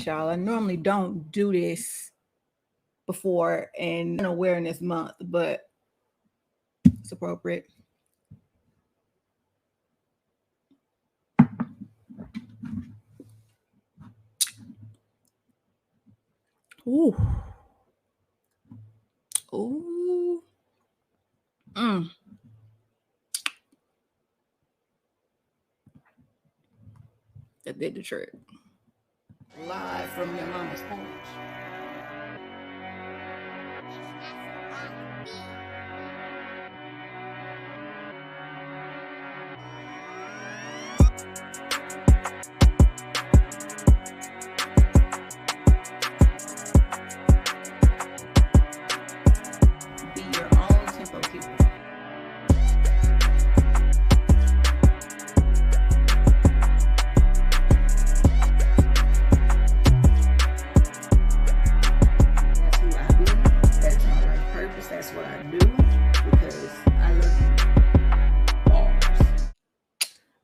right, y'all. I normally don't do this before an awareness month, but it's appropriate. Ooh. Ooh. Mm. That did the trick. Live from your mama's porch. Be your own tempo keeper. That's who I be. That's my life purpose. That's what I do because I love you. Bars.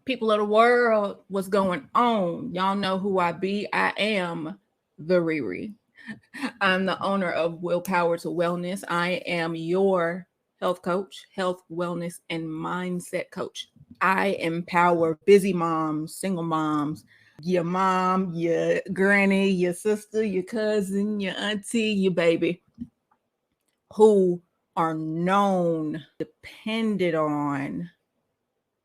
People of the world, what's going on? Y'all know who I be. I am the Riri. I'm the owner of Willpower to Wellness. I am your health coach, health, wellness, and mindset coach. I empower busy moms, single moms, your mom, your granny, your sister, your cousin, your auntie, your baby, who are known, depended on,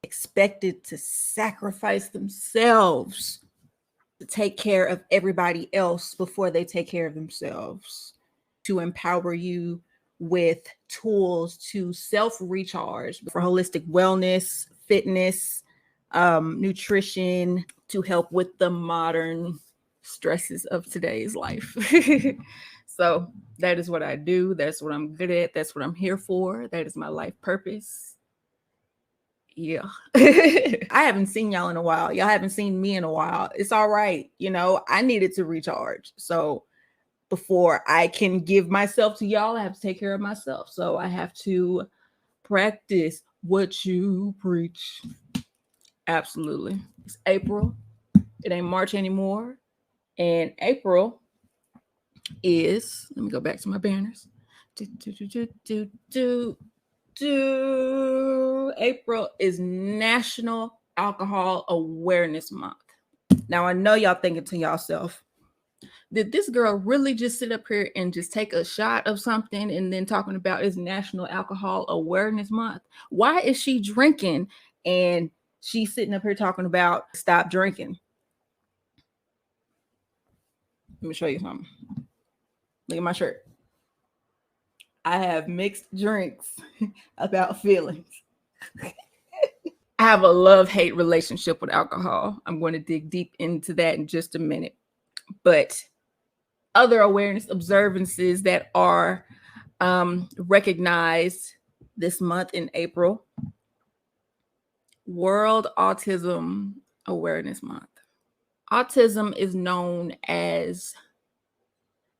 expected to sacrifice themselves to take care of everybody else before they take care of themselves, to empower you with tools to self-recharge for holistic wellness, fitness, nutrition, to help with the modern stresses of today's life. So that is what I do. That's what I'm good at. That's what I'm here for. That is my life purpose. Yeah. I haven't seen y'all in a while. Y'all haven't seen me in a while. It's all right. I needed to recharge. So before I can give myself to y'all, I have to take care of myself. So I have to practice what you preach. Absolutely. It's April. It ain't March anymore. And April is, let me go back to my banners. April is National Alcohol Awareness Month. Now, I know y'all thinking to yourself, did this girl really just sit up here and just take a shot of something and then talking about it's National Alcohol Awareness Month? Why is she drinking and she's sitting up here talking about stop drinking? Let me show you something. Look at my shirt. I have mixed drinks about feelings. I have a love-hate relationship with alcohol. I'm going to dig deep into that in just a minute. But other awareness observances that are recognized this month in April: World Autism Awareness Month. Autism is known as,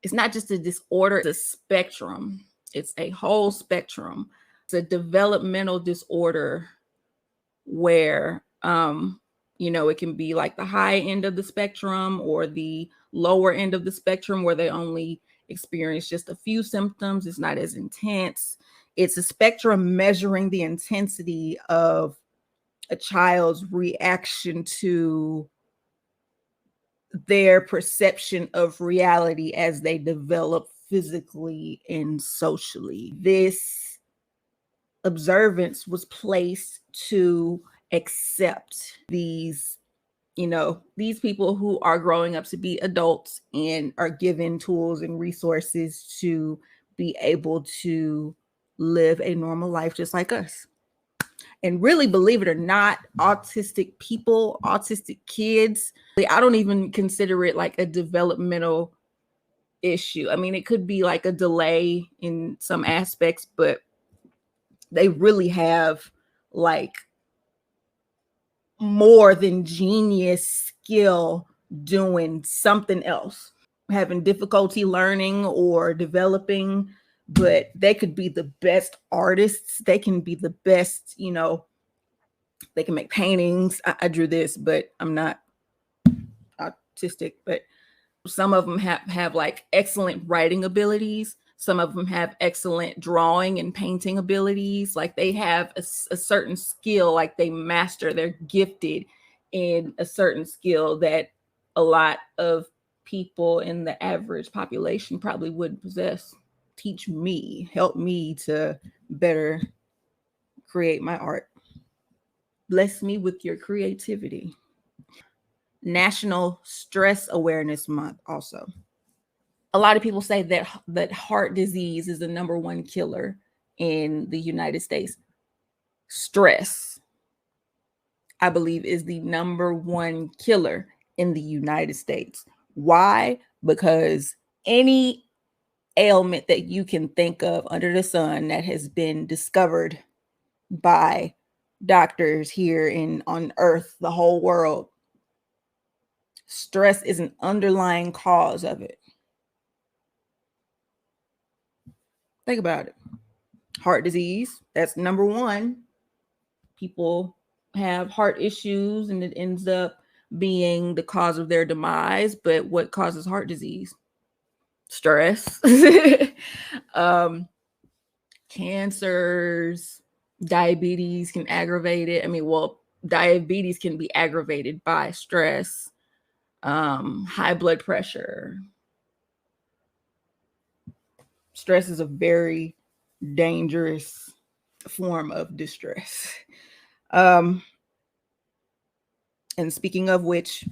it's not just a disorder, it's a spectrum. It's a whole spectrum. It's a developmental disorder where, it can be like the high end of the spectrum or the lower end of the spectrum where they only experience just a few symptoms. It's not as intense. It's a spectrum measuring the intensity of a child's reaction to their perception of reality as they develop physically and socially. This observance was placed to accept these people who are growing up to be adults and are given tools and resources to be able to live a normal life just like us. And really, believe it or not, autistic people, autistic kids, I don't even consider it like a developmental issue. I mean, it could be like a delay in some aspects, but they really have like more than genius skill doing something else, having difficulty learning or developing, but they could be the best artists. They can be the best, they can make paintings. I drew this, but I'm not autistic, but Some of them have like excellent writing abilities. Some of them have excellent drawing and painting abilities. Like they have a certain skill, like they master, they're gifted in a certain skill that a lot of people in the average population probably wouldn't possess. Teach me, help me to better create my art. Bless me with your creativity. National Stress Awareness Month also. A lot of people say that heart disease is the number one killer in the United States. Stress, I believe, is the number one killer in the United States. Why? Because any ailment that you can think of under the sun that has been discovered by doctors here on Earth, the whole world, stress is an underlying cause of it. Think about it. Heart disease, that's number one. People have heart issues and it ends up being the cause of their demise. But what causes heart disease? Stress. Cancers, diabetes can aggravate it. I mean, well, diabetes can be aggravated by stress. High blood pressure. Stress is a very dangerous form of distress. And speaking of which,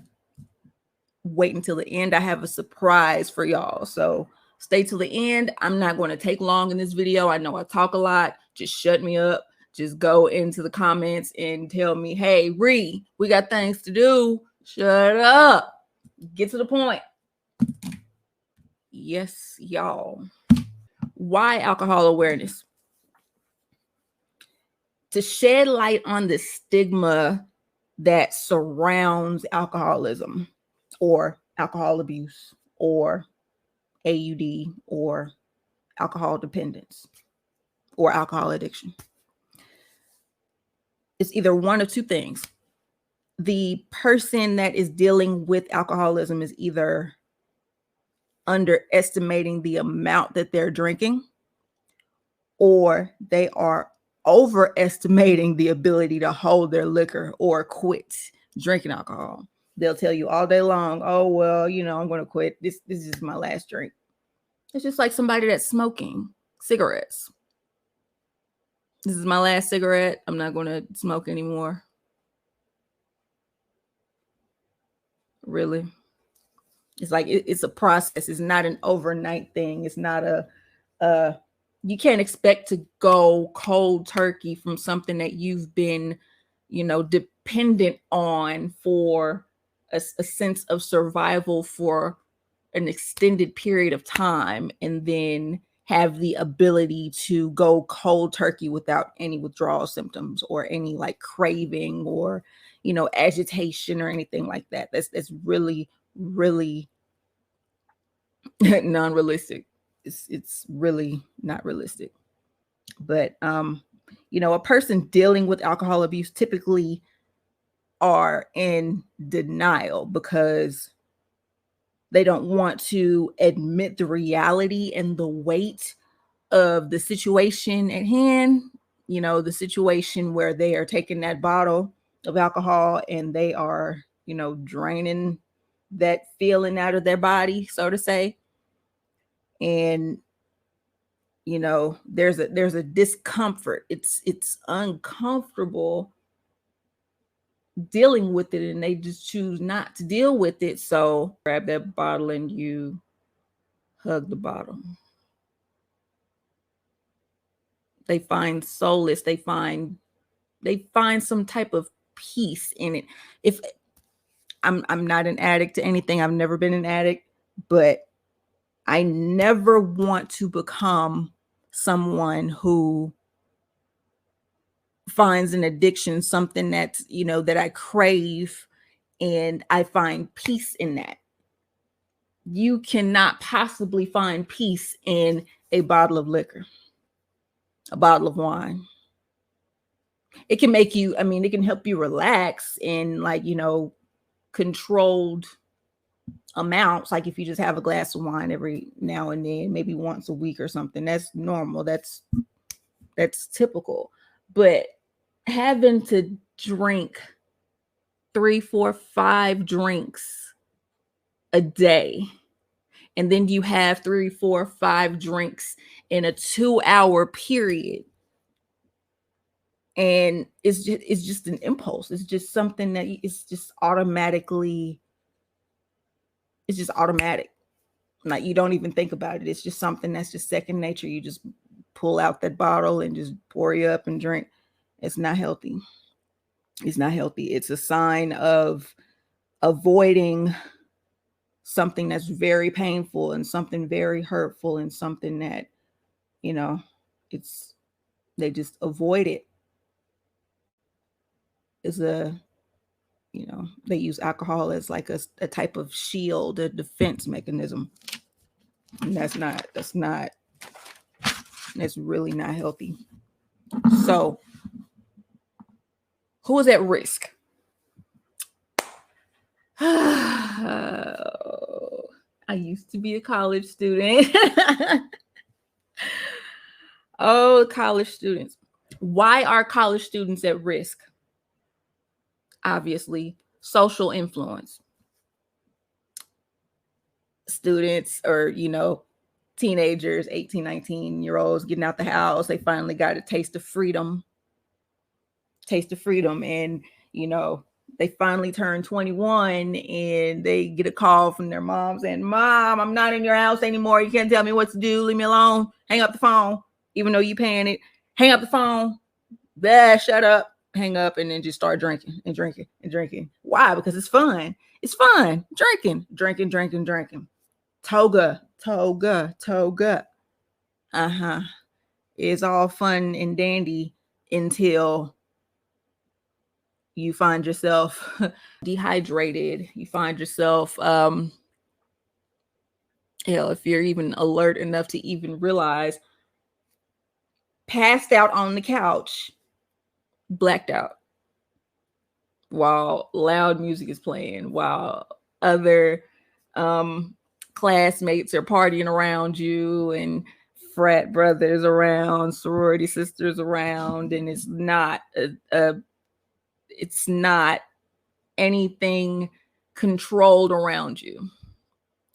wait until the end. I have a surprise for y'all. So stay till the end. I'm not going to take long in this video. I know I talk a lot. Just shut me up. Just go into the comments and tell me, hey, Ree, we got things to do. Shut up. Get to the point. Yes, y'all. Why alcohol awareness? To shed light on the stigma that surrounds alcoholism or alcohol abuse or AUD or alcohol dependence or alcohol addiction. It's either one of two things. The person that is dealing with alcoholism is either underestimating the amount that they're drinking, or they are overestimating the ability to hold their liquor or quit drinking alcohol. They'll tell you all day long, oh, well, you know, I'm going to quit. This is my last drink. It's just like somebody that's smoking cigarettes. This is my last cigarette. I'm not going to smoke anymore. Really? It's like it's a process. It's not an overnight thing. It's not you can't expect to go cold turkey from something that you've been, you know, dependent on for a sense of survival for an extended period of time, and then have the ability to go cold turkey without any withdrawal symptoms or any like craving or, you know, agitation or anything like that. That's really, really non-realistic. It's really not realistic. But you know, a person dealing with alcohol abuse typically are in denial because they don't want to admit the reality and the weight of the situation at hand. You know, the situation where they are taking that bottle of alcohol and they are, you know, draining that feeling out of their body, so to say. And, you know, there's a discomfort. It's uncomfortable dealing with it, and they just choose not to deal with it. So grab that bottle and you hug the bottle. They find solace. They find some type of peace in it. If I'm not an addict to anything, I've never been an addict, but I never want to become someone who finds an addiction something that's, you know, that I crave and I find peace in that. You cannot possibly find peace in a bottle of liquor, a bottle of wine. It can make you, it can help you relax in, like, you know, controlled amounts, like if you just have a glass of wine every now and then, maybe once a week or something, that's normal. That's typical. But having to drink 3, 4, 5 drinks a day, and then you have 3, 4, 5 drinks in a 2-hour period, and it's just an impulse. It's just something that it's just automatically. It's just automatic. Like you don't even think about it. It's just something that's just second nature. You just pull out that bottle and just pour you up and drink. It's not healthy. It's not healthy. It's a sign of avoiding something that's very painful and something very hurtful and something that, they just avoid it. They use alcohol as like a type of shield, a defense mechanism. And that's really not healthy. So who is at risk? I used to be a college student. Oh, college students. Why are college students at risk? Obviously, social influence. Students or, teenagers, 18, 19-year-olds getting out the house. They finally got a taste of freedom. And, they finally turn 21 and they get a call from their mom saying, "Mom, I'm not in your house anymore. You can't tell me what to do. Leave me alone. Hang up the phone, even though you paying it. Hang up the phone. Shut up." Hang up and then just start drinking and drinking and drinking. Why? Because it's fun. It's fun. Drinking. Toga. It's all fun and dandy until you find yourself dehydrated. You find yourself, if you're even alert enough to even realize, passed out on the couch, blacked out, while loud music is playing, while other classmates are partying around you and frat brothers around, sorority sisters around, and it's not anything controlled around you.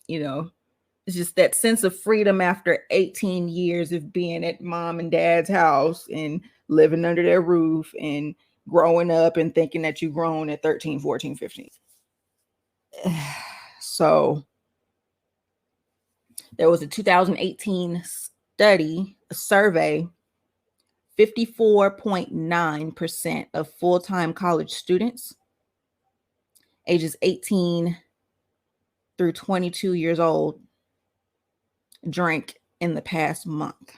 It's just that sense of freedom after 18 years of being at mom and dad's house and living under their roof and growing up and thinking that you've grown at 13, 14, 15. So there was a 2018 study, a survey. 54.9% of full-time college students ages 18 through 22 years old drank in the past month.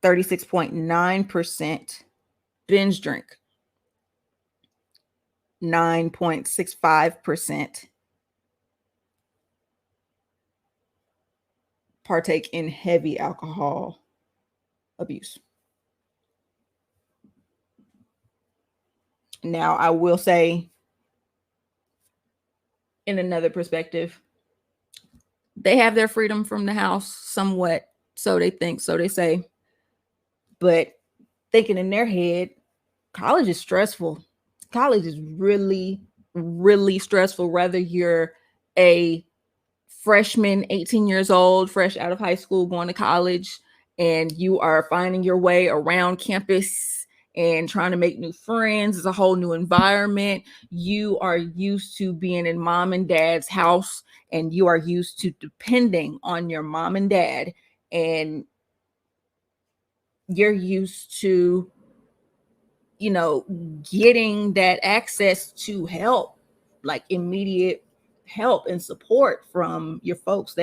36.9% binge drink. 9.65% partake in heavy alcohol abuse. Now, I will say, in another perspective, they have their freedom from the house somewhat, so they think, so they say. But thinking in their head, college is stressful. College is really, really stressful, whether you're a freshman, 18 years old, fresh out of high school, going to college, and you are finding your way around campus and trying to make new friends. It's a whole new environment. You are used to being in mom and dad's house, and you are used to depending on your mom and dad, and you're used to, getting that access to help, like immediate help and support from your folks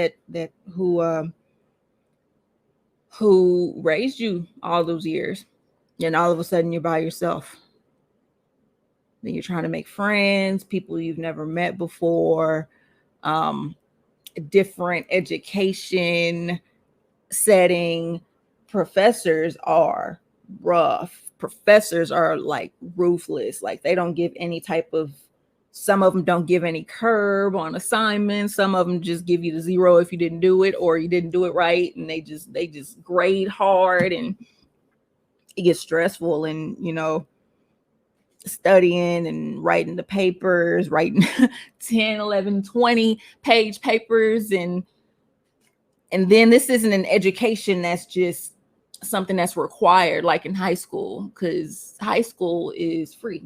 who raised you all those years. And all of a sudden you're by yourself. Then you're trying to make friends, people you've never met before, different education setting. Professors are rough. Professors are like ruthless. Like they don't give any type of Some of them don't give any curb on assignments. Some of them just give you the 0 if you didn't do it or you didn't do it right, and they just grade hard, and it gets stressful. And studying and writing the papers, writing 10, 11, 20 page papers, and then this isn't an education that's just something that's required like in high school, because high school is free.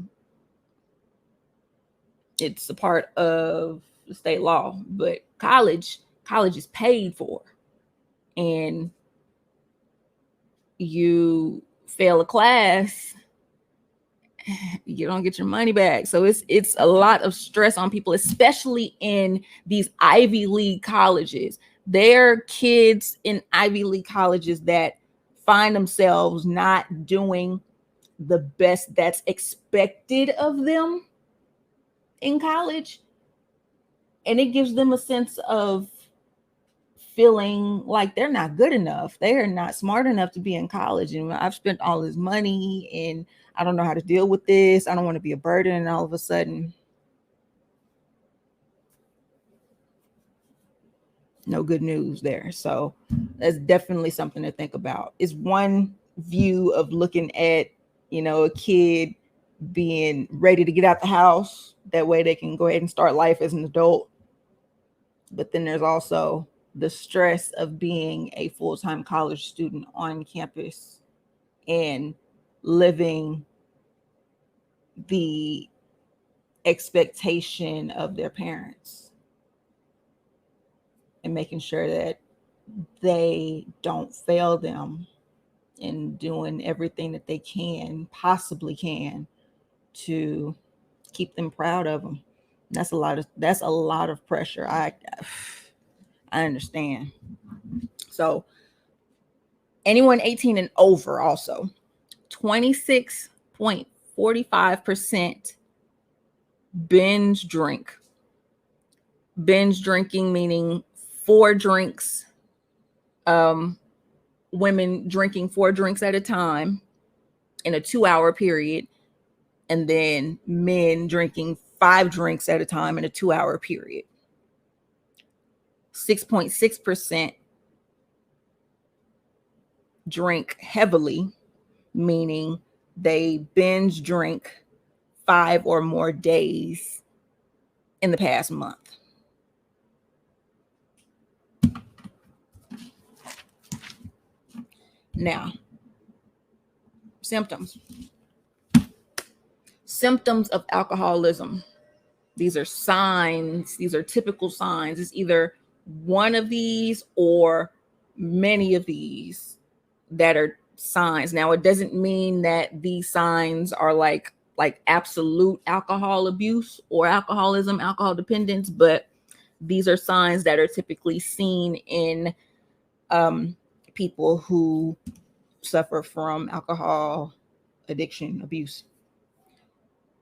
It's a part of the state law, but college is paid for, and you fail a class, you don't get your money back. So it's a lot of stress on people, especially in these Ivy League colleges. There are kids in Ivy League colleges that find themselves not doing the best that's expected of them in college, and it gives them a sense of feeling like they're not good enough. They are not smart enough to be in college, and I've spent all this money and I don't know how to deal with this. I don't want to be a burden. And all of a sudden, no good news there. So that's definitely something to think about. It's one view of looking at, a kid being ready to get out the house. That way they can go ahead and start life as an adult. But then there's also the stress of being a full-time college student on campus and living the expectation of their parents and making sure that they don't fail them in doing everything that they possibly can to keep them proud of them. That's a lot of pressure. I understand. So anyone 18 and over, also 26.45% binge drink. Binge drinking meaning 4 drinks. Women drinking 4 drinks at a time in a 2-hour period, and then men drinking 5 drinks at a time in a 2-hour period. 6.6% drink heavily, meaning they binge drink 5 or more days in the past month. Now, symptoms of alcoholism. These are signs. These are typical signs. It's either one of these or many of these that are signs. Now, it doesn't mean that these signs are like absolute alcohol abuse or alcoholism, alcohol dependence, but these are signs that are typically seen in people who suffer from alcohol addiction, abuse.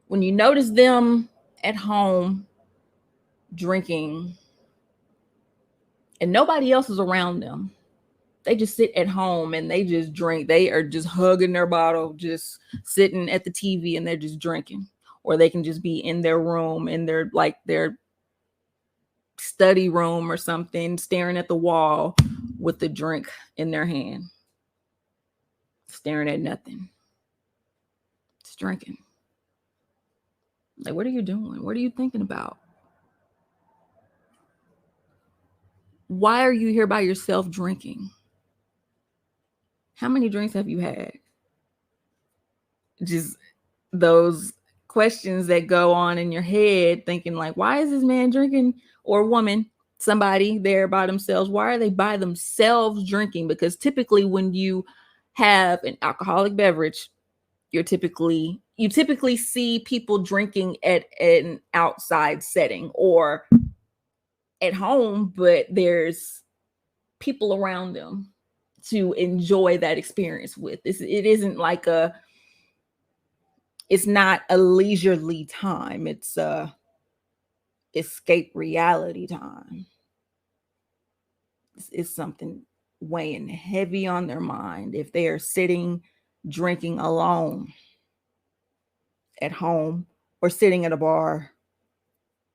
When you notice them at home drinking and nobody else is around them, they just sit at home and they just drink. They are just hugging their bottle, just sitting at the TV, and they're just drinking. Or they can just be in their room, in their study room or something, staring at the wall with the drink in their hand, staring at nothing, just drinking. Like, what are you doing? What are you thinking about? Why are you here by yourself drinking? How many drinks have you had? Just those questions that go on in your head, thinking like, why is this man drinking, or woman, somebody there by themselves? Why are they by themselves drinking? Because typically when you have an alcoholic beverage, you typically see people drinking at an outside setting or at home, but there's people around them to enjoy that experience with. It isn't like it's not a leisurely time. It's a escape reality time. It's something weighing heavy on their mind if they are sitting drinking alone at home or sitting at a bar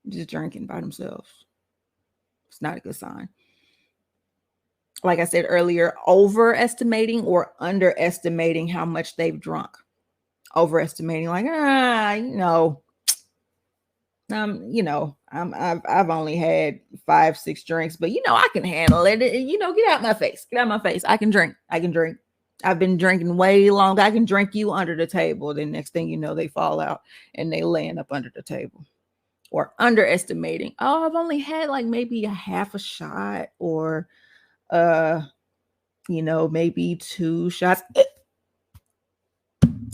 just drinking by themselves. It's not a good sign. Like I said earlier, overestimating or underestimating how much they've drunk. Overestimating, like, I've only had 5-6 drinks, but I can handle it. Get out my face. Get out my face. I can drink. I've been drinking way longer. I can drink you under the table. Then next thing you know, they fall out and they laying up under the table. Or underestimating. Oh, I've only had like maybe a half a shot, or maybe 2 shots.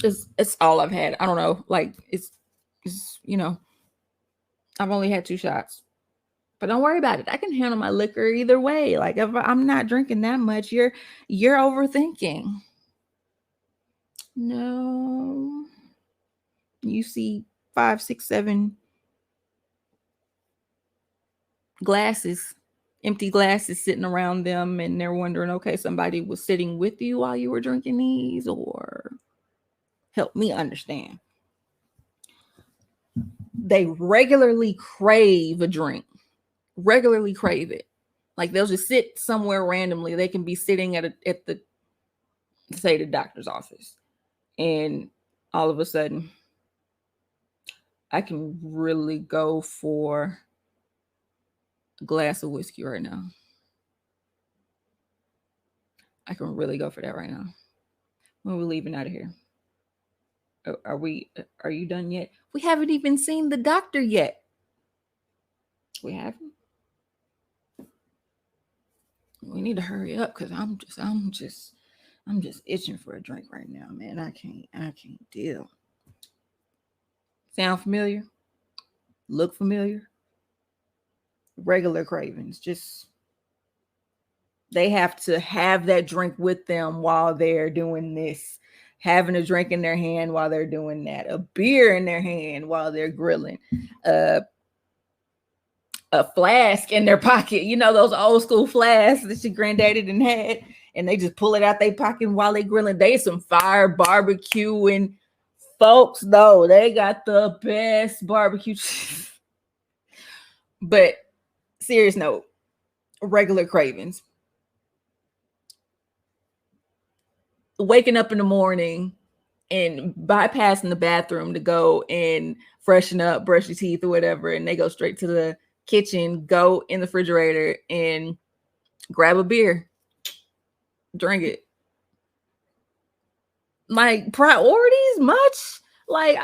It's all I've had. I don't know. Like it's I've only had 2 shots. But don't worry about it. I can handle my liquor either way. Like if I'm not drinking that much, you're overthinking. No. You see 5, 6, 7 glasses, empty glasses sitting around them, and they're wondering, okay, somebody was sitting with you while you were drinking these, or help me understand. They regularly crave a drink. Regularly crave it. Like they'll just sit somewhere randomly. They can be sitting at the doctor's office, and all of a sudden I can really go for a glass of whiskey right now. I can really go for that right now. When we're leaving out of here. Are you done yet? We haven't even seen the doctor yet. We haven't. We need to hurry up because I'm just itching for a drink right now, man. I can't deal. Sound familiar? Look familiar? Regular cravings. Just they have to have that drink with them while they're doing this. Having a drink in their hand while they're doing that. A beer in their hand while they're grilling. A flask in their pocket. Those old school flasks that your granddaddy didn't had, and they just pull it out their pocket while they grilling. They some fire barbecue, and folks, though, they got the best barbecue. But serious note, regular cravings. Waking up in the morning and bypassing the bathroom to go and freshen up, brush your teeth or whatever, and they go straight to the kitchen, go in the refrigerator and grab a beer, drink it. Like priorities much? Like,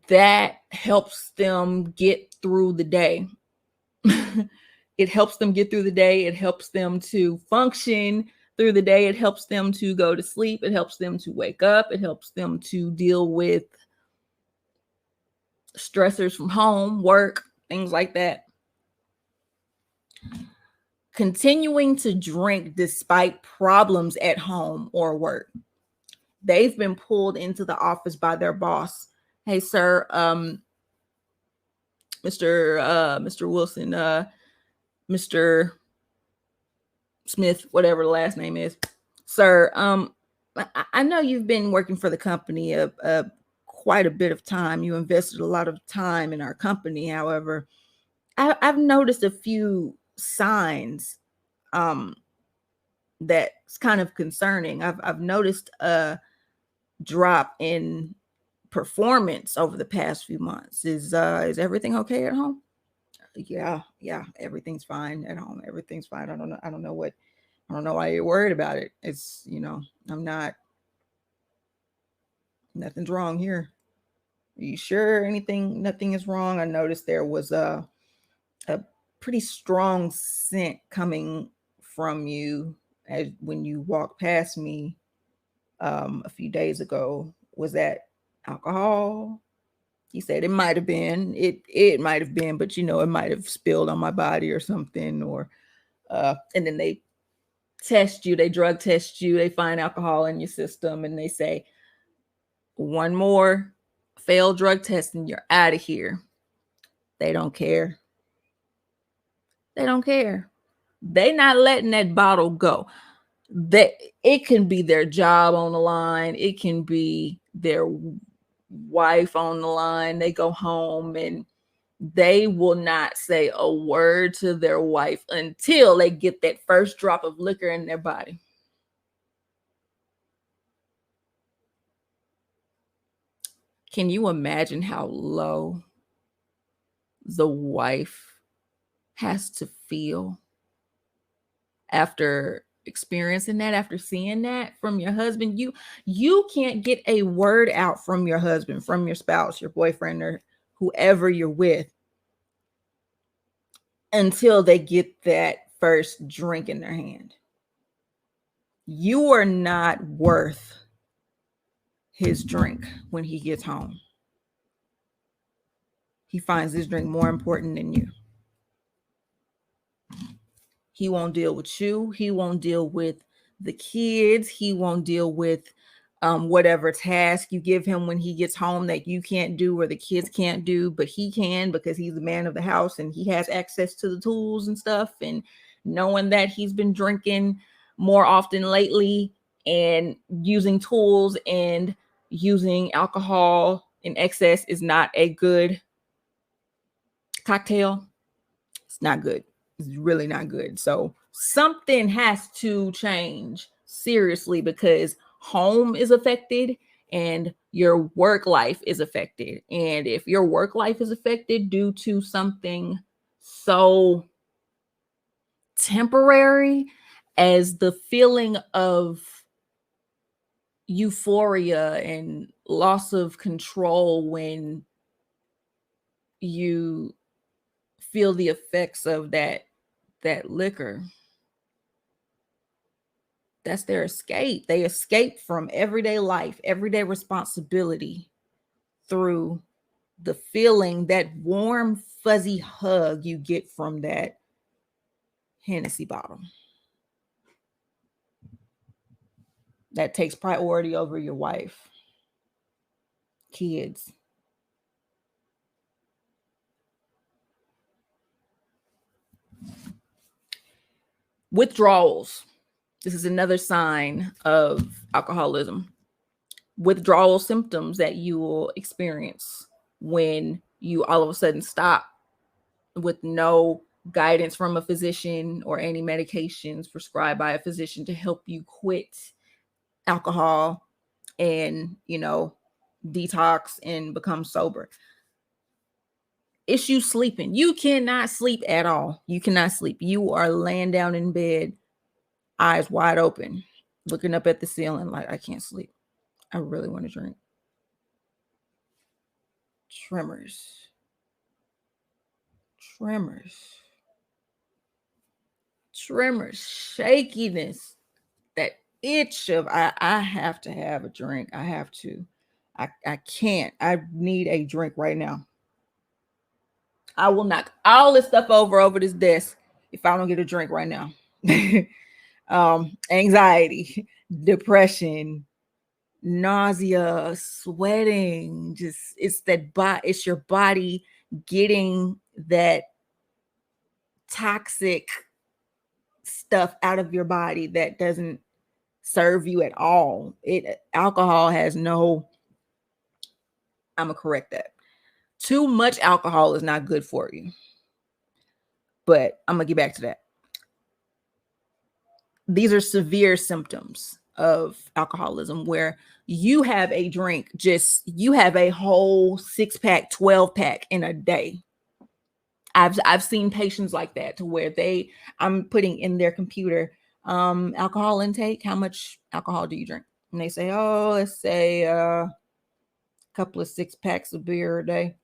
that helps them get through the day. It helps them get through the day. It helps them to function through the day. It helps them to go to sleep. It helps them to wake up. It helps them to deal with stressors from home, work, things like that. Continuing to drink despite problems at home or work. They've been pulled into the office by their boss. Hey, sir, Mr. Wilson, Mr. Smith, whatever the last name is. Sir, I know you've been working for the company quite a bit of time. You invested a lot of time in our company. However, I've noticed a few signs that's kind of concerning. I've noticed a drop in performance over the past few months. Is everything okay at home? Yeah, everything's fine at home. Everything's fine. I don't know why you're worried about it. It's, I'm not, nothing's wrong here. Are you sure nothing is wrong? I noticed there was a pretty strong scent coming from you when you walked past me a few days ago. Was that alcohol? He said it might have been. It might have been, but it might have spilled on my body or something. Or and then they test you, they drug test you, they find alcohol in your system, and they say, one more failed drug test and you're out of here. They don't care. They don't care. They not letting that bottle go. It can be their job on the line. It can be their wife on the line. They go home and they will not say a word to their wife until they get that first drop of liquor in their body. Can you imagine how low the wife has to feel after experiencing that, after seeing that from your husband? You can't get a word out from your husband, from your spouse, your boyfriend, or whoever you're with until they get that first drink in their hand. You are not worth his drink when he gets home. He finds this drink more important than you. He won't deal with you. He won't deal with the kids. He won't deal with whatever task you give him when he gets home that you can't do or the kids can't do, but he can because he's the man of the house and he has access to the tools and stuff. And knowing that he's been drinking more often lately and using tools and using alcohol in excess is not a good cocktail. It's not good. It's really not good. So something has to change seriously because home is affected and your work life is affected. And if your work life is affected due to something so temporary as the feeling of euphoria and loss of control when you feel the effects of that liquor, that's their escape. They escape from everyday life, everyday responsibility through the feeling, that warm, fuzzy hug you get from that Hennessy bottle. That takes priority over your wife, kids. Withdrawals. This is another sign of alcoholism. Withdrawal symptoms that you will experience when you all of a sudden stop with no guidance from a physician or any medications prescribed by a physician to help you quit alcohol and, detox and become sober. Issue sleeping. You cannot sleep at all. You cannot sleep. You are laying down in bed, eyes wide open, looking up at the ceiling like, I can't sleep. I really want to drink. Tremors, shakiness, that itch of I have to have a drink. I have to. I can't. I need a drink right now. I will knock all this stuff over this desk if I don't get a drink right now. Anxiety, depression, nausea, sweating, just it's your body getting that toxic stuff out of your body that doesn't serve you at all. Alcohol has no, I'm gonna correct that. Too much alcohol is not good for you. But I'm gonna get back to that. These are severe symptoms of alcoholism where you have a drink, you have a whole 6-pack, 12-pack in a day. I've seen patients like that to where I'm putting in their computer, alcohol intake. How much alcohol do you drink? And they say, let's say a couple of 6-packs of beer a day.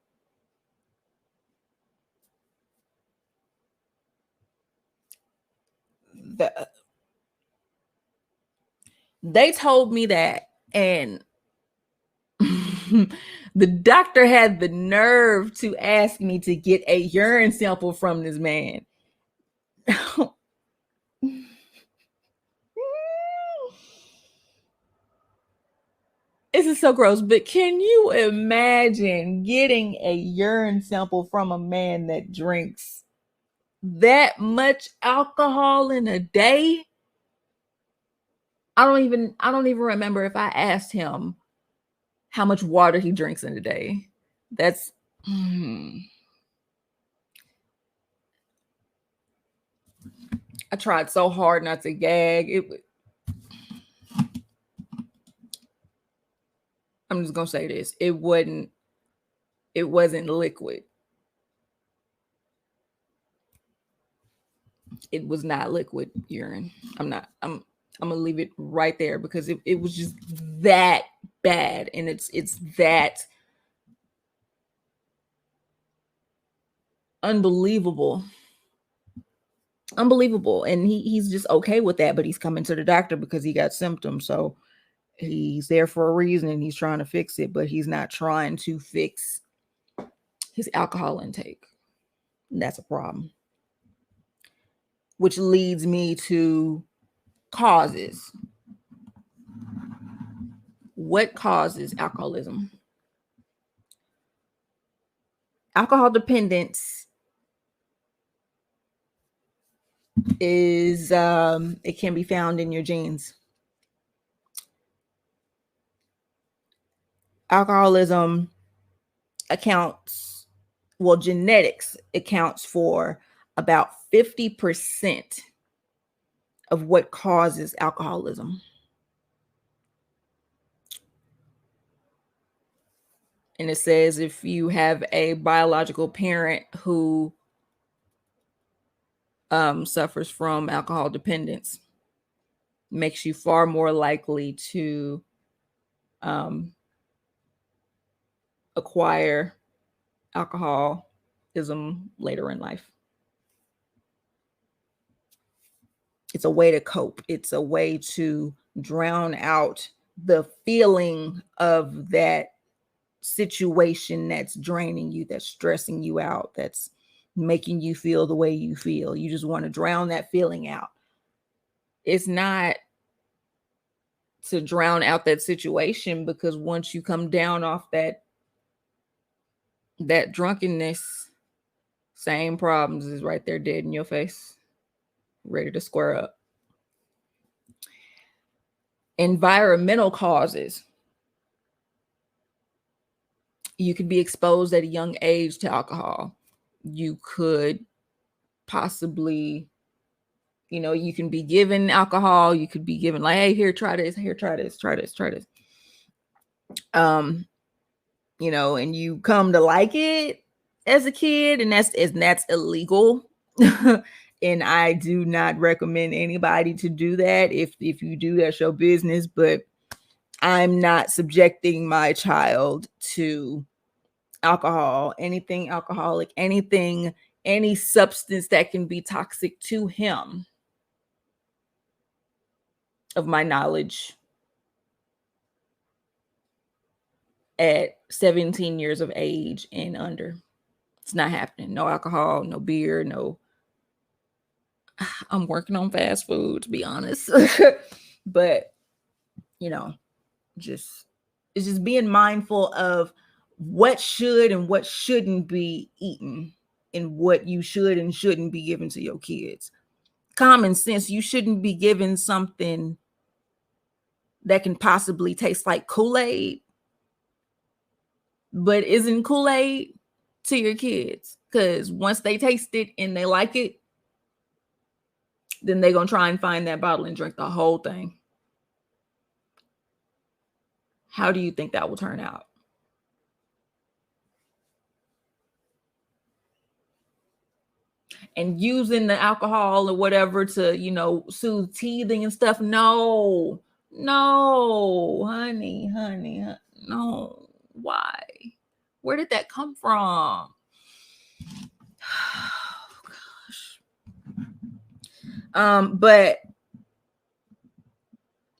They told me that, and the doctor had the nerve to ask me to get a urine sample from this man. This is so gross, but can you imagine getting a urine sample from a man that drinks that much alcohol in a day? I don't even remember if I asked him how much water he drinks in a day. That's I tried so hard not to gag. I'm just gonna say this. It wasn't liquid. It was not liquid urine. I'm gonna leave it right there because it was just that bad. And it's that unbelievable. And he's just okay with that, but he's coming to the doctor because he got symptoms. So he's there for a reason and he's trying to fix it, but he's not trying to fix his alcohol intake. And that's a problem. Which leads me to causes. What causes alcoholism? Alcohol dependence is it can be found in your genes. Alcoholism genetics accounts for about 50% of what causes alcoholism. And it says if you have a biological parent who suffers from alcohol dependence, makes you far more likely to acquire alcoholism later in life. It's a way to cope. It's a way to drown out the feeling of that situation that's draining you, that's stressing you out, that's making you feel the way you feel. You just want to drown that feeling out. It's not to drown out that situation, because once you come down off that drunkenness, same problems is right there dead in your face, ready to square up. Environmental causes. You could be exposed at a young age to alcohol. You could possibly, you can be given alcohol. You could be given like, hey, here, try this. Here, try this. And you come to like it as a kid, and that's illegal. And I do not recommend anybody to do that. If you do, that's your business, but I'm not subjecting my child to alcohol, anything alcoholic, any substance that can be toxic to him, of my knowledge, at 17 years of age and under. It's not happening. No alcohol, no beer, no. I'm working on fast food, to be honest. But, it's just being mindful of what should and what shouldn't be eaten, and what you should and shouldn't be given to your kids. Common sense. You shouldn't be given something that can possibly taste like Kool-Aid, but isn't Kool-Aid to your kids. Because once they taste it and they like it, then they're going to try and find that bottle and drink the whole thing. How do you think that will turn out? And using the alcohol or whatever to, soothe teething and stuff. No, honey, no. Why? Where did that come from? Oh, gosh. But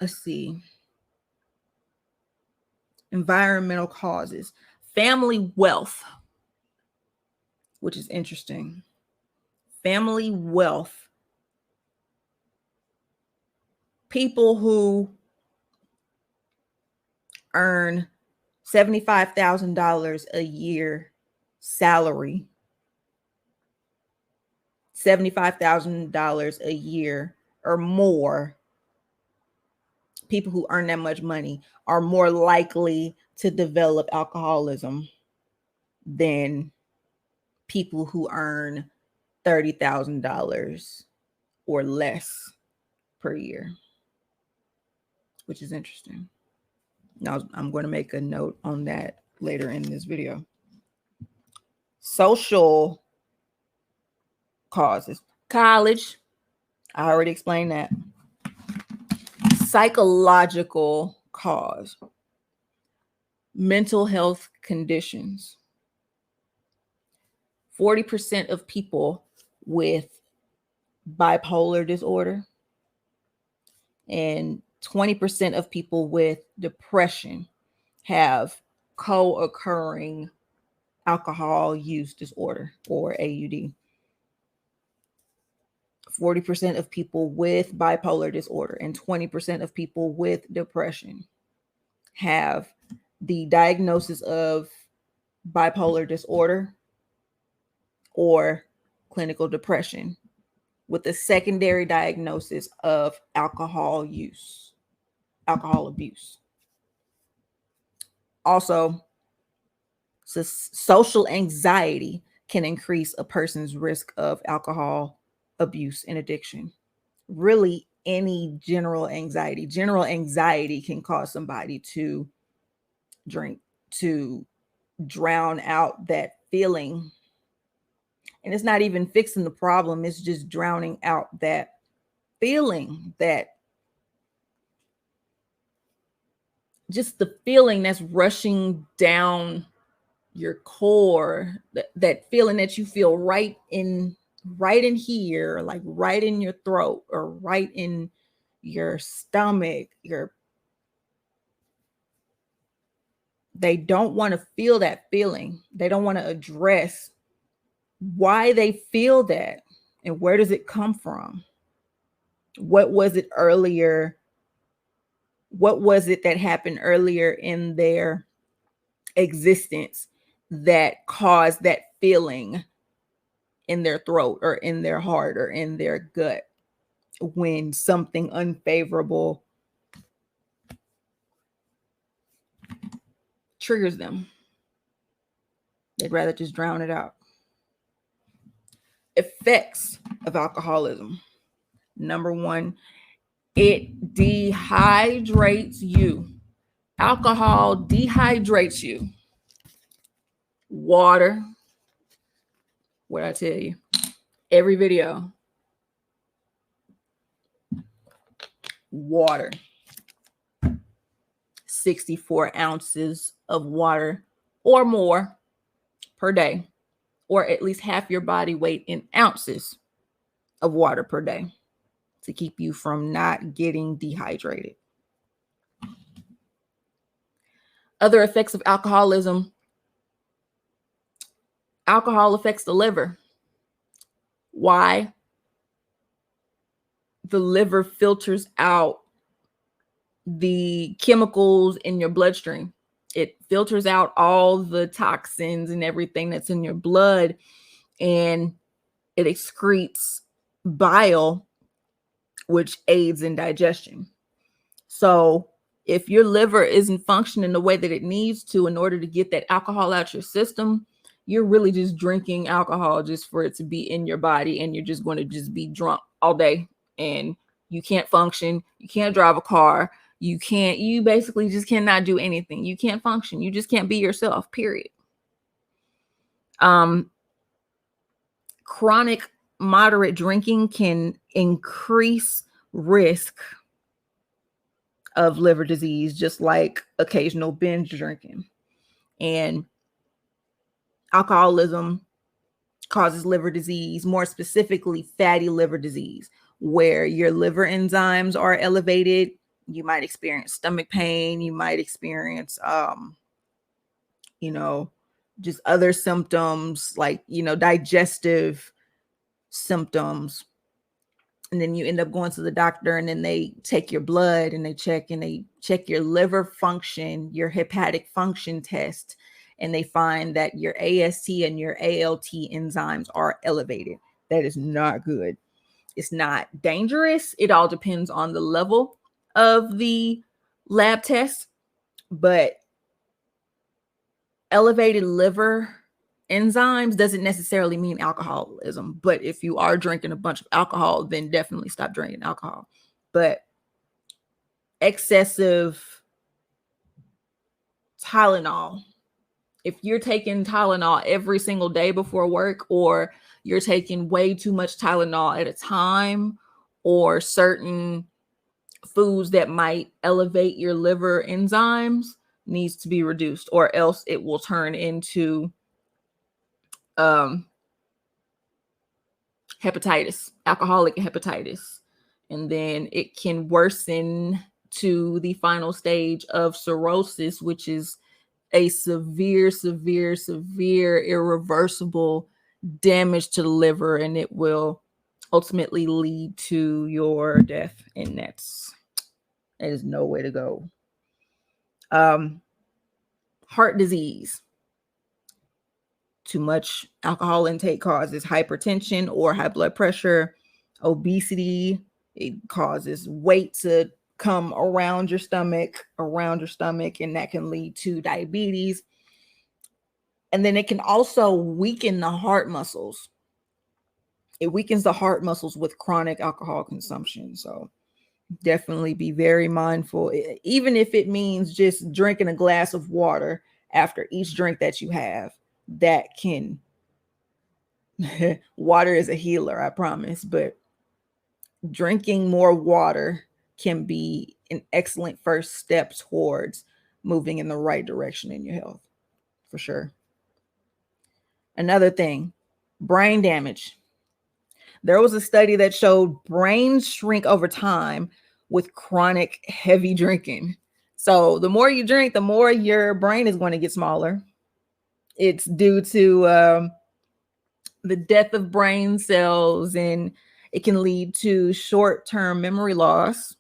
let's see. Environmental causes. Family wealth, which is interesting. Family wealth. People who earn $75,000 a year salary, $75,000 a year or more, people who earn that much money are more likely to develop alcoholism than people who earn $30,000 or less per year, which is interesting. Now, I'm going to make a note on that later in this video. Social causes. College, I already explained that. Psychological cause. Mental health conditions. 40% of people with bipolar disorder and 20% of people with depression have co-occurring alcohol use disorder, or AUD. 40% of people with bipolar disorder and 20% of people with depression have the diagnosis of bipolar disorder or clinical depression with a secondary diagnosis of alcohol use, alcohol abuse. Also, social anxiety can increase a person's risk of alcohol abuse and addiction. Really, any general anxiety. General anxiety can cause somebody to drink, to drown out that feeling. And it's not even fixing the problem. It's just drowning out that feeling, that just the feeling that's rushing down your core, that feeling that you feel right in here, like right in your throat or right in your stomach. They don't want to feel that feeling. They don't want to address why they feel that and where does it come from? What was it earlier? What was it that happened earlier in their existence that caused that feeling in their throat or in their heart or in their gut when something unfavorable triggers them? They'd rather just drown it out. Effects of alcoholism. Number one, it dehydrates you. Alcohol dehydrates you. Water. What I tell you, every video. Water. 64 ounces of water or more per day, or at least half your body weight in ounces of water per day to keep you from not getting dehydrated. Other effects of alcoholism. Alcohol affects the liver. Why? The liver filters out the chemicals in your bloodstream. It filters out all the toxins and everything that's in your blood, and it excretes bile, which aids in digestion. So if your liver isn't functioning the way that it needs to in order to get that alcohol out your system, you're really just drinking alcohol just for it to be in your body, and you're just going to just be drunk all day, and you can't function. You can't drive a car. You basically just cannot do anything. You can't function. You just can't be yourself, period. Chronic moderate drinking can increase risk of liver disease, just like occasional binge drinking. And alcoholism causes liver disease, more specifically fatty liver disease, where your liver enzymes are elevated. You might experience stomach pain. You might experience, just other symptoms like, digestive symptoms. And then you end up going to the doctor, and then they take your blood and they check your liver function, your hepatic function test, and they find that your AST and your ALT enzymes are elevated. That is not good. It's not dangerous. It all depends on the level of the lab test, but elevated liver enzymes doesn't necessarily mean alcoholism. But if you are drinking a bunch of alcohol, then definitely stop drinking alcohol. But excessive Tylenol, if you're taking Tylenol every single day before work, or you're taking way too much Tylenol at a time, or certain foods that might elevate your liver enzymes, needs to be reduced, or else it will turn into hepatitis, alcoholic hepatitis, and then it can worsen to the final stage of cirrhosis, which is a severe irreversible damage to the liver, and it will ultimately lead to your death, and that is no way to go. Heart disease. Too much alcohol intake causes hypertension or high blood pressure. Obesity, it causes weight to come around your stomach, and that can lead to diabetes. And then it can also weaken the heart muscles. It weakens the heart muscles with chronic alcohol consumption. So definitely be very mindful, even if it means just drinking a glass of water after each drink that you have. That can, water is a healer, I promise, but drinking more water can be an excellent first step towards moving in the right direction in your health, for sure. Another thing, brain damage. There was a study that showed brains shrink over time with chronic heavy drinking. So the more you drink, the more your brain is going to get smaller. It's due to the death of brain cells, and it can lead to short-term memory loss.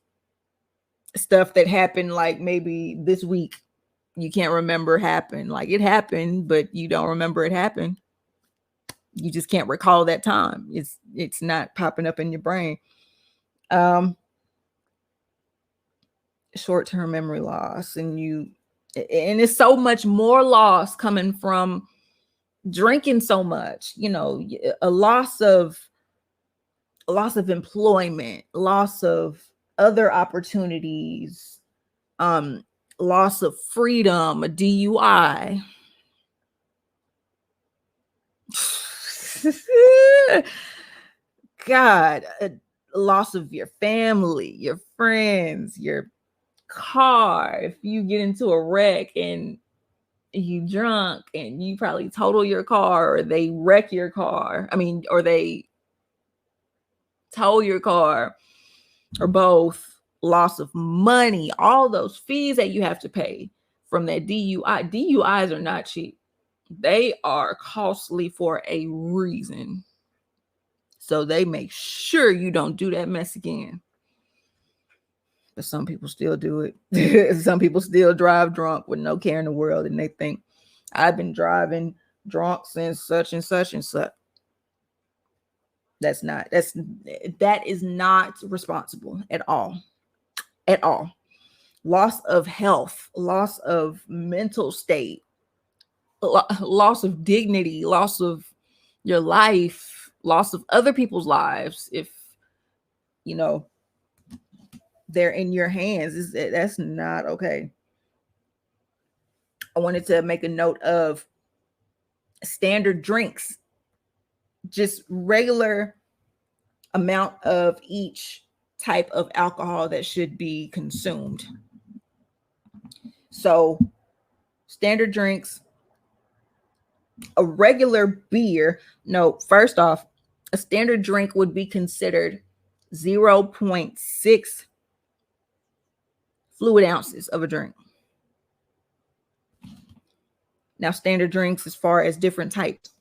Stuff that happened like maybe this week, you can't remember happened. Like it happened, but you don't remember it happened. You just can't recall that time. It's not popping up in your brain. Short-term memory loss, and it's so much more loss coming from drinking so much, a loss of employment, loss of other opportunities, loss of freedom, a DUI. God, a loss of your family, your friends, your car. If you get into a wreck and you drunk and you probably total your car, or they wreck your car, or they tow your car, or both. Loss of money, all those fees that you have to pay from that DUI. DUIs are not cheap. They are costly for a reason. So they make sure you don't do that mess again. But some people still do it. Some people still drive drunk with no care in the world, and they think, I've been driving drunk since such and such and such. That is not responsible at all. At all. Loss of health, loss of mental state, loss of dignity, loss of your life, loss of other people's lives. If they're in your hands, that's not okay. I wanted to make a note of standard drinks, just regular amount of each type of alcohol that should be consumed. So standard drinks, a regular beer. No, first off, a standard drink would be considered 0.6 fluid ounces of a drink. Now, standard drinks, as far as different types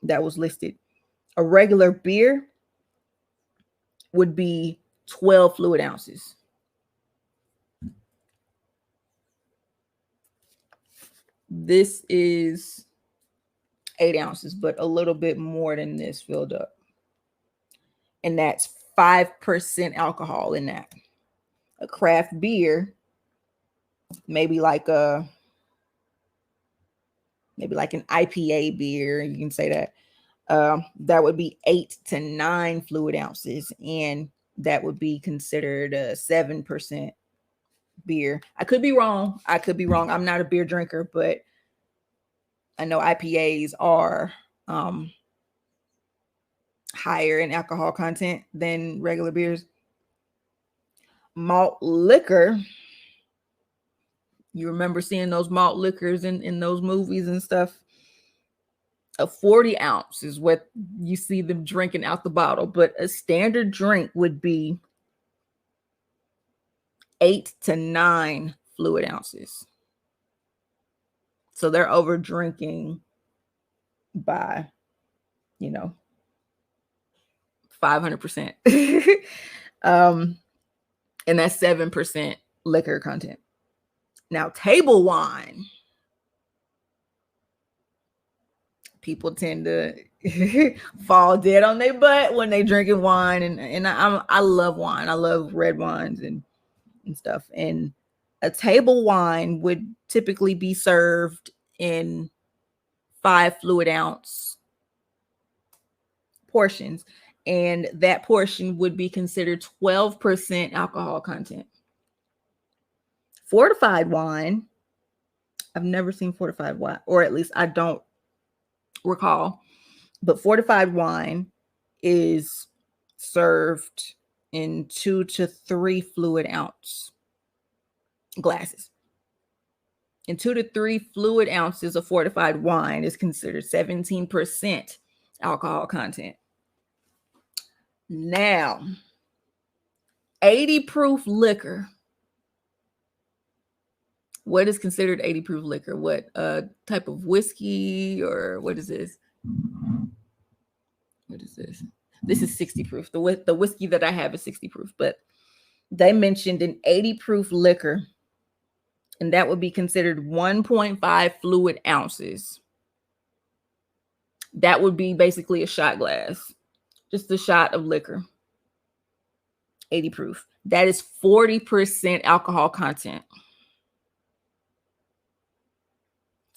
that was listed, a regular beer would be 12 fluid ounces. This is 8 ounces, but a little bit more than this filled up. And that's 5% alcohol in that. a craft beer, maybe like an IPA beer, you can say that. That would be 8 to 9 fluid ounces, and that would be considered a 7% beer. I could be wrong. I'm not a beer drinker, but I know IPAs are higher in alcohol content than regular beers. Malt liquor. You remember seeing those malt liquors in those movies and stuff. A 40 ounce is what you see them drinking out the bottle, but a standard drink would be 8 to 9 fluid ounces. So they're over drinking by, 500%. And that's 7% liquor content. Now, table wine. People tend to fall dead on their butt when they drinking wine, and I love wine. I love red wines and stuff. And a table wine would typically be served in 5 fluid ounce portions, and that portion would be considered 12% alcohol content. Fortified wine, I've never seen fortified wine, or at least I don't recall, but fortified wine is served in 2 to 3 fluid ounce glasses. And 2 to 3 fluid ounces of fortified wine is considered 17% alcohol content. Now, 80 proof liquor. What is considered 80 proof liquor? What type of whiskey, or what is this? What is this? This is 60 proof. The whiskey that I have is 60 proof, but they mentioned an 80 proof liquor, and that would be considered 1.5 fluid ounces. That would be basically a shot glass, just a shot of liquor. 80 proof. That is 40% alcohol content.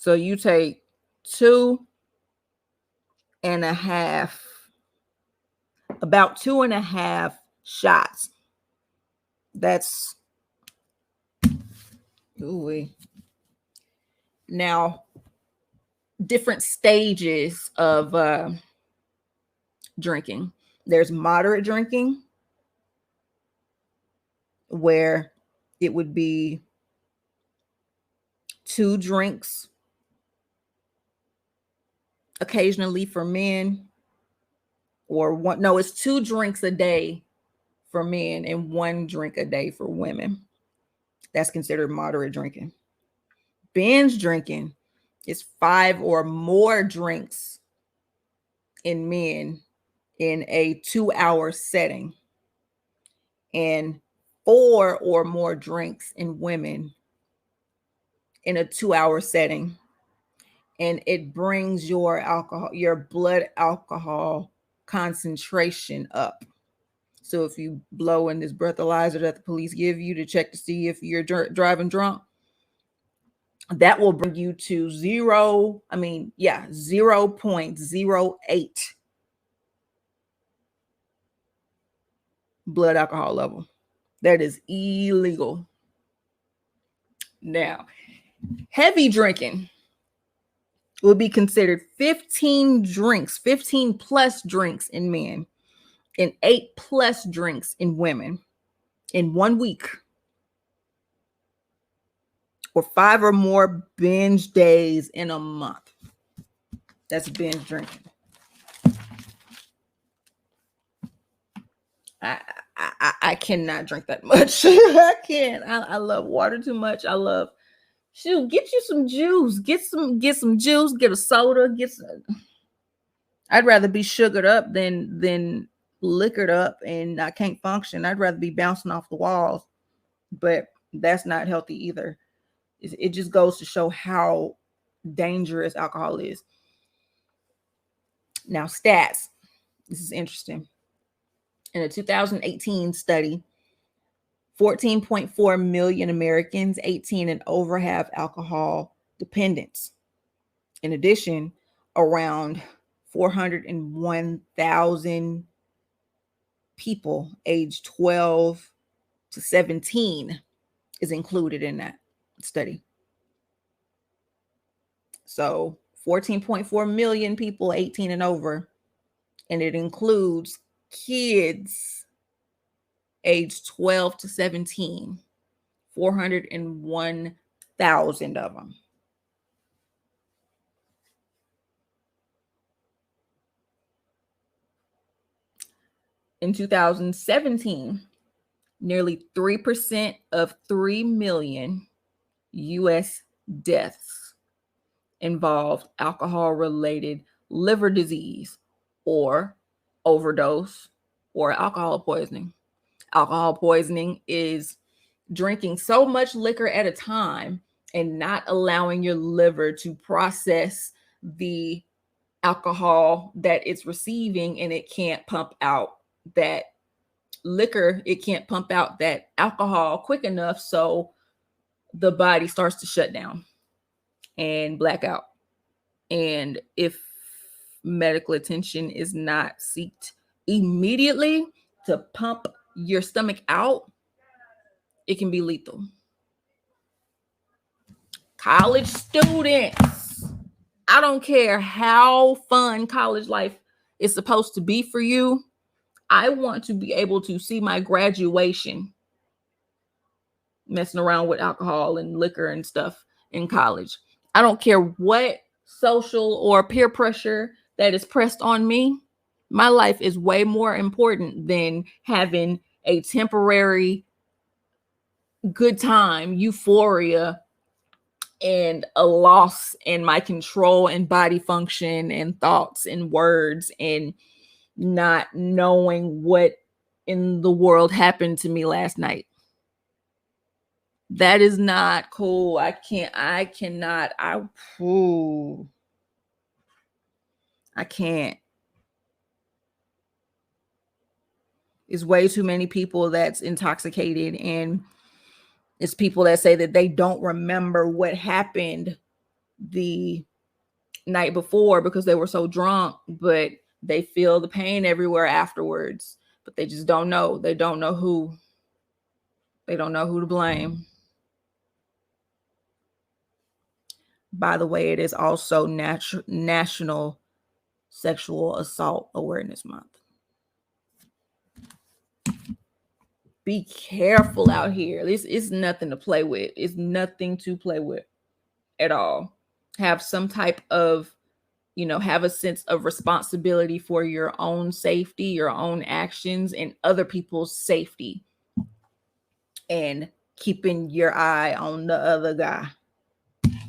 So you take 2.5 shots. That's now different stages of drinking. There's moderate drinking, where it would be 2 drinks occasionally for men, or it's 2 drinks a day for men and 1 drink a day for women. That's considered moderate drinking. Binge drinking is 5 or more drinks in men in a 2-hour setting, and 4 or more drinks in women in a 2-hour setting. And it brings your blood alcohol concentration up. So if you blow in this breathalyzer that the police give you to check to see if you're driving drunk, that will bring you to 0.08 blood alcohol level. That is illegal. Now, heavy drinking will be considered 15 plus drinks in men, and 8 plus drinks in women in 1 week, or 5 or more binge days in a month. That's binge drinking. I cannot drink that much. I can't. I love water too much. I love, get you some juice. Get some juice. Get a soda. I'd rather be sugared up than liquored up, and I can't function. I'd rather be bouncing off the walls, but that's not healthy either. It just goes to show how dangerous alcohol is. Now, stats. This is interesting. In a 2018 study, 14.4 million Americans 18 and over have alcohol dependence. In addition, around 401,000 people aged 12 to 17 is included in that study. So 14.4 million people 18 and over, and it includes kids aged 12 to 17, 401,000 of them. In 2017, nearly 3% of 3 million U.S. deaths involved alcohol-related liver disease or overdose or alcohol poisoning. Alcohol poisoning is drinking so much liquor at a time and not allowing your liver to process the alcohol that it's receiving, and it can't pump out that liquor, it can't pump out that alcohol quick enough, so the body starts to shut down and black out. And if medical attention is not sought immediately to pump your stomach out, it can be lethal. College students, I don't care how fun college life is supposed to be for you. I want to be able to see my graduation messing around with alcohol and liquor and stuff in college. I don't care what social or peer pressure that is pressed on me. My life is way more important than having a temporary good time, euphoria, and a loss in my control and body function and thoughts and words, and not knowing what in the world happened to me last night. That is not cool. I can't. It's way too many people that's intoxicated, and it's people that say that they don't remember what happened the night before because they were so drunk, but they feel the pain everywhere afterwards, but they just don't know. They don't know who to blame. By the way, it is also National Sexual Assault Awareness Month. Be careful out here. This is nothing to play with. It's nothing to play with at all. Have some type of, have a sense of responsibility for your own safety, your own actions, and other people's safety. And keeping your eye on the other guy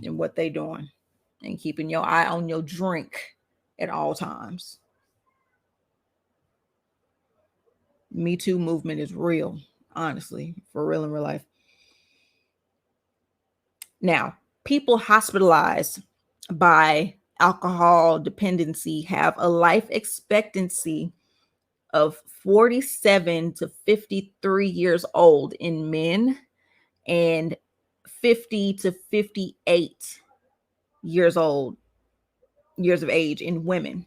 and what they doing. And keeping your eye on your drink at all times. Me Too movement is real, honestly, for real in real life. Now, people hospitalized by alcohol dependency have a life expectancy of 47 to 53 years old in men and 50 to 58 years of age in women,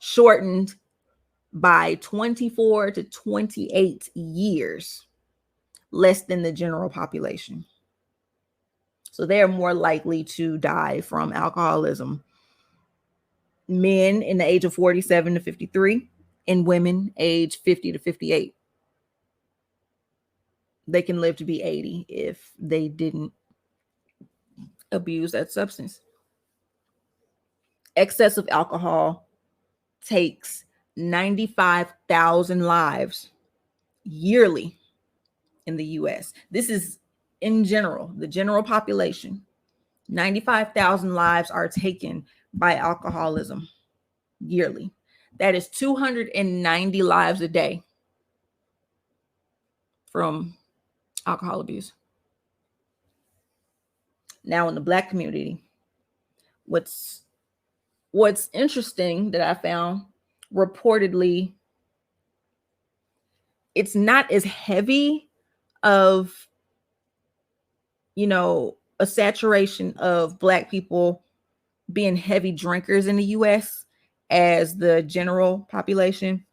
shortened by 24 to 28 years, less than the general population. So they are more likely to die from alcoholism. Men in the age of 47 to 53 and women age 50 to 58. They can live to be 80 if they didn't abuse that substance. Excessive alcohol takes 95,000 lives yearly in the US. This is in general, the general population. 95,000 lives are taken by alcoholism yearly. That is 290 lives a day from alcohol abuse. Now, in the Black community, what's interesting that I found, reportedly, it's not as heavy of, you know, a saturation of Black people being heavy drinkers in the US as the general population,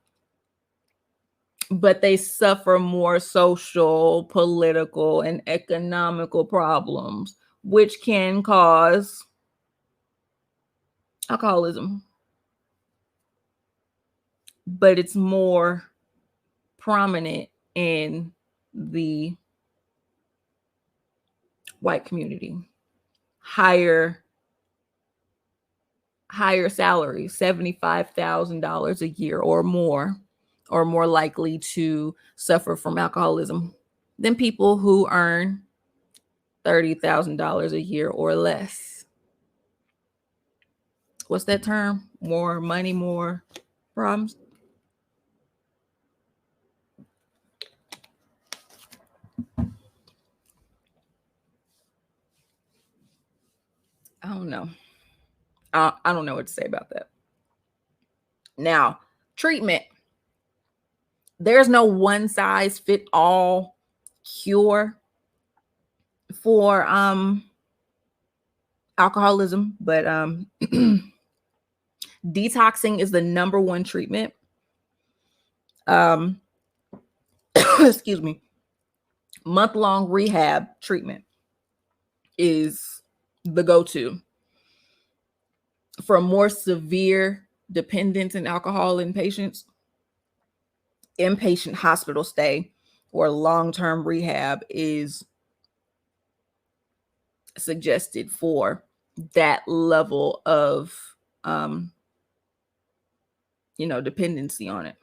but they suffer more social, political, and economical problems, which can cause alcoholism. But it's more prominent in the white community. Higher salaries, $75,000 a year or more, are more likely to suffer from alcoholism than people who earn $30,000 a year or less. What's that term? More money, more problems. I don't know. I don't know what to say about that. Now, treatment. There's no one size fit all cure for alcoholism, but detoxing is the number one treatment. Excuse me. Month-long rehab treatment is the go-to. For more severe dependence in alcohol in patients, inpatient hospital stay or long-term rehab is suggested for that level of dependency on it.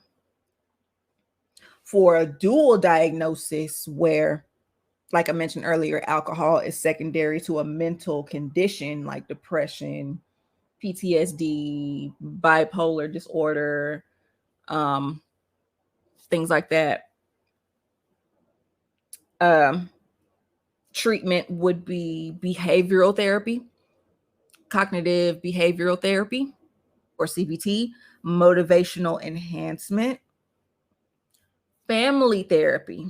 For a dual diagnosis where, like I mentioned earlier, alcohol is secondary to a mental condition like depression, PTSD, bipolar disorder, things like that. Treatment would be behavioral therapy, cognitive behavioral therapy, or CBT, motivational enhancement, family therapy.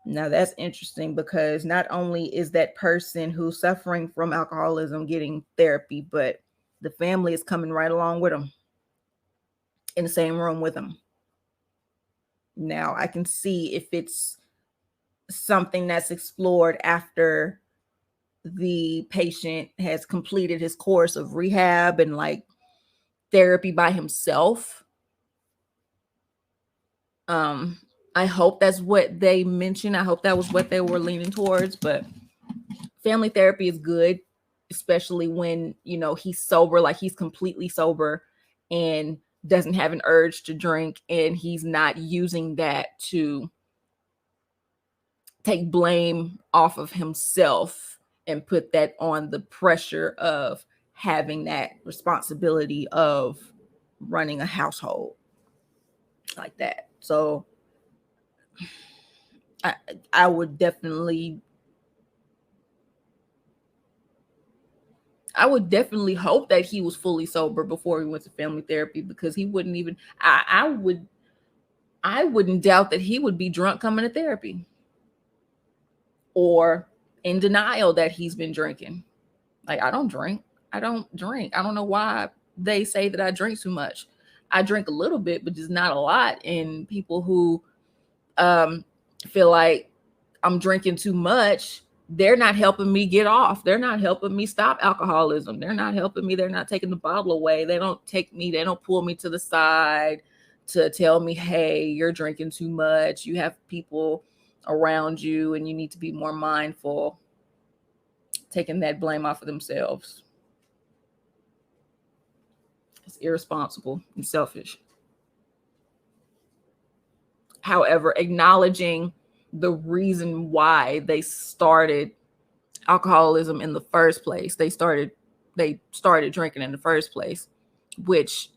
Now that's interesting because not only is that person who's suffering from alcoholism getting therapy, but the family is coming right along with them in the same room with them. Now I can see if it's something that's explored after the patient has completed his course of rehab and like therapy by himself. I hope that's what they mentioned. I hope that was what they were leaning towards, but family therapy is good, especially when, he's sober, like he's completely sober and doesn't have an urge to drink, and he's not using that to take blame off of himself and put that on the pressure of having that responsibility of running a household like that. So I would definitely hope that he was fully sober before he went to family therapy, because he wouldn't even, I wouldn't doubt that he would be drunk coming to therapy or in denial that he's been drinking. Like, I don't drink. I don't know why they say that I drink too much. I drink a little bit, but just not a lot. And people who feel like I'm drinking too much, they're not helping me get off. They're not helping me stop alcoholism. They're not helping me. They're not taking the bottle away. They don't pull me to the side to tell me, hey, you're drinking too much. You have people around you and you need to be more mindful. Taking that blame off of themselves. It's irresponsible and selfish. However, acknowledging the reason why they started alcoholism in the first place, they started drinking in the first place, which,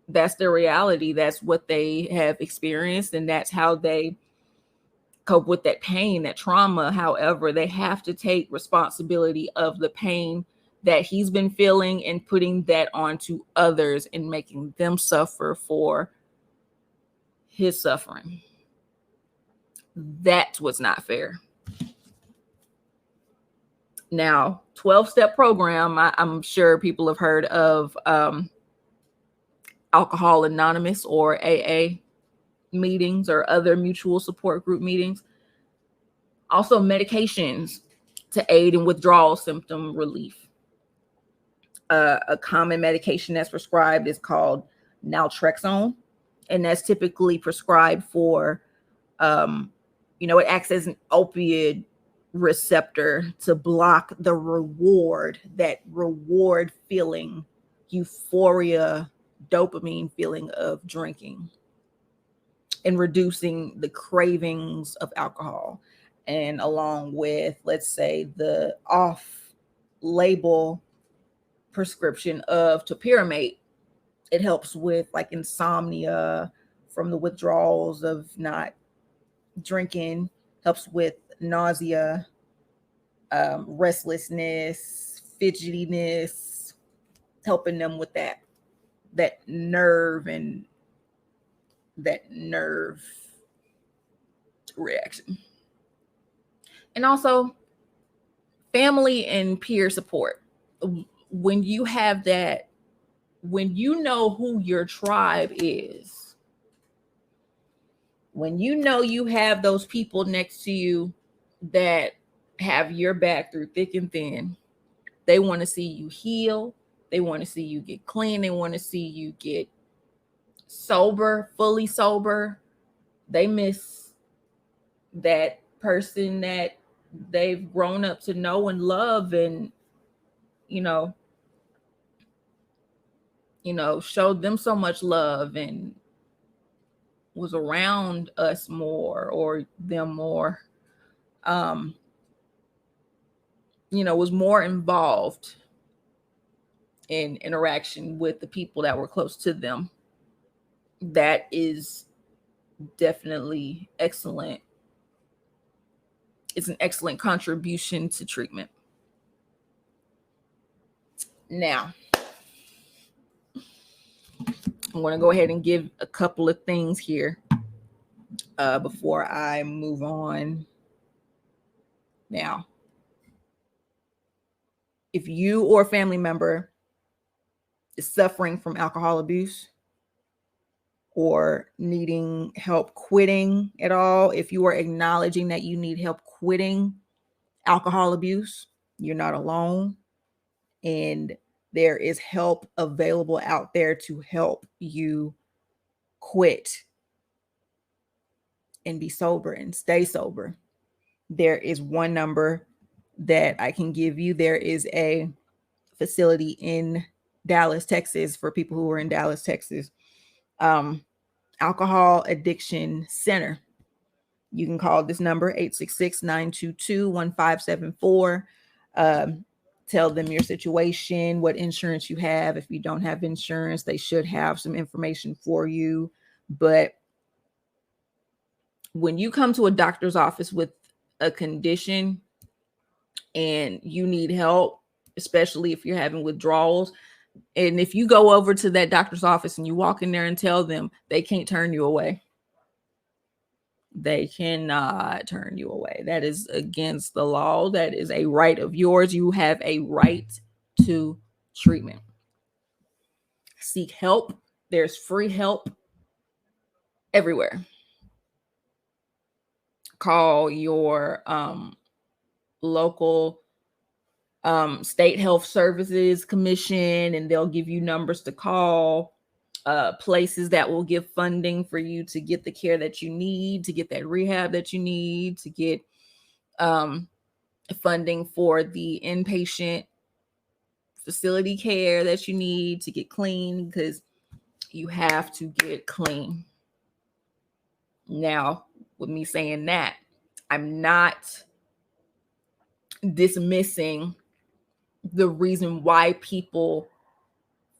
that's their reality. That's what they have experienced, and that's how they cope with that pain, that trauma. However, they have to take responsibility of the pain that he's been feeling and putting that onto others and making them suffer for his suffering. That's what's not fair. Now, 12-step program, I'm sure people have heard of Alcohol Anonymous or AA meetings or other mutual support group meetings. Also, medications to aid in withdrawal symptom relief. A common medication that's prescribed is called naltrexone, and that's typically prescribed for, it acts as an opioid receptor to block the that reward feeling, euphoria, dopamine feeling of drinking, and reducing the cravings of alcohol. And along with, let's say, the off-label prescription of topiramate, it helps with like insomnia from the withdrawals of not drinking, helps with nausea, restlessness, fidgetiness, helping them with that nerve reaction. And also family and peer support. When you have that, when you know who your tribe is, when you know you have those people next to you that have your back through thick and thin, they want to see you heal. They want to see you get clean. They want to see you get sober, fully sober. They miss that person that they've grown up to know and love, and showed them so much love and was around us more, or them more, was more involved in interaction with the people that were close to them. That is definitely excellent. It's an excellent contribution to treatment. Now, I'm going to go ahead and give a couple of things here before I move on. Now, if you or a family member is suffering from alcohol abuse or needing help quitting at all, if you are acknowledging that you need help quitting alcohol abuse, you're not alone. And there is help available out there to help you quit and be sober and stay sober. There is one number that I can give you. There is a facility in Dallas, Texas, for people who are in Dallas, Texas, Alcohol Addiction Center. You can call this number, 866-922-1574. Tell them your situation, what insurance you have. If you don't have insurance, they should have some information for you. But when you come to a doctor's office with a condition and you need help, especially if you're having withdrawals, and if you go over to that doctor's office and you walk in there and tell them, they can't turn you away. They cannot turn you away. That is against the law. That is a right of yours. You have a right to treatment. Seek help. There's free help everywhere. Call your local state health services commission, and they'll give you numbers to call. Places that will give funding for you to get the care that you need, to get that rehab that you need, to get funding for the inpatient facility care that you need to get clean, because you have to get clean. Now, with me saying that, I'm not dismissing the reason why people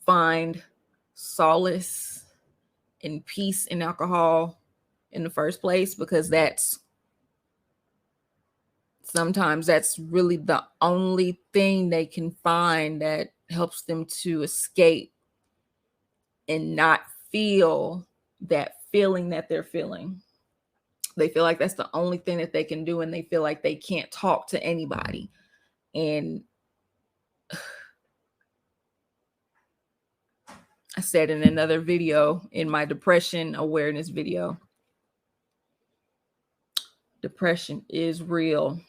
find solace and peace in alcohol in the first place, because sometimes that's really the only thing they can find that helps them to escape and not feel that feeling that they're feeling. They feel like that's the only thing that they can do, and they feel like they can't talk to anybody. And I said in another video, in my depression awareness video, depression is real,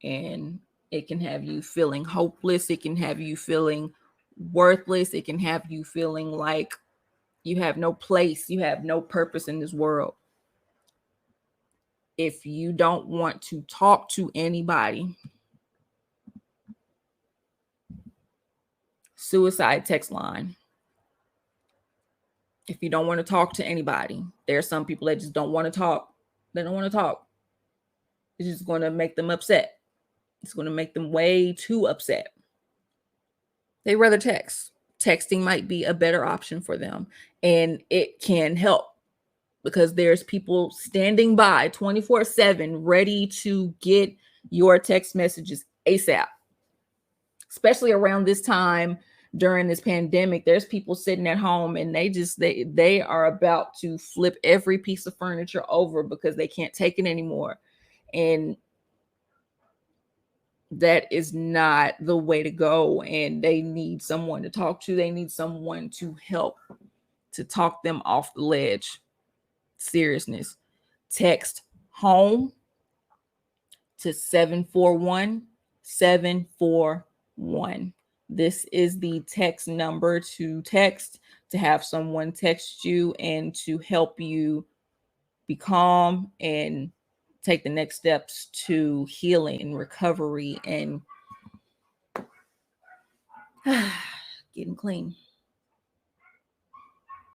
and it can have you feeling hopeless. It can have you feeling worthless. It can have you feeling like you have no place, you have no purpose in this world. If you don't want to talk to anybody, suicide text line. If you don't want to talk to anybody, there are some people that just don't want to talk. They don't want to talk. It's just going to make them upset. It's going to make them way too upset. They rather text. Texting might be a better option for them, and it can help because there's people standing by 24/7 ready to get your text messages ASAP. Especially around this time during this pandemic, there's people sitting at home and they are about to flip every piece of furniture over because they can't take it anymore. And that is not the way to go. And they need someone to talk to. They need someone to help to talk them off the ledge. Seriousness. Text home to 741-741. This is the text number to text to have someone text you and to help you be calm and take the next steps to healing and recovery and getting clean.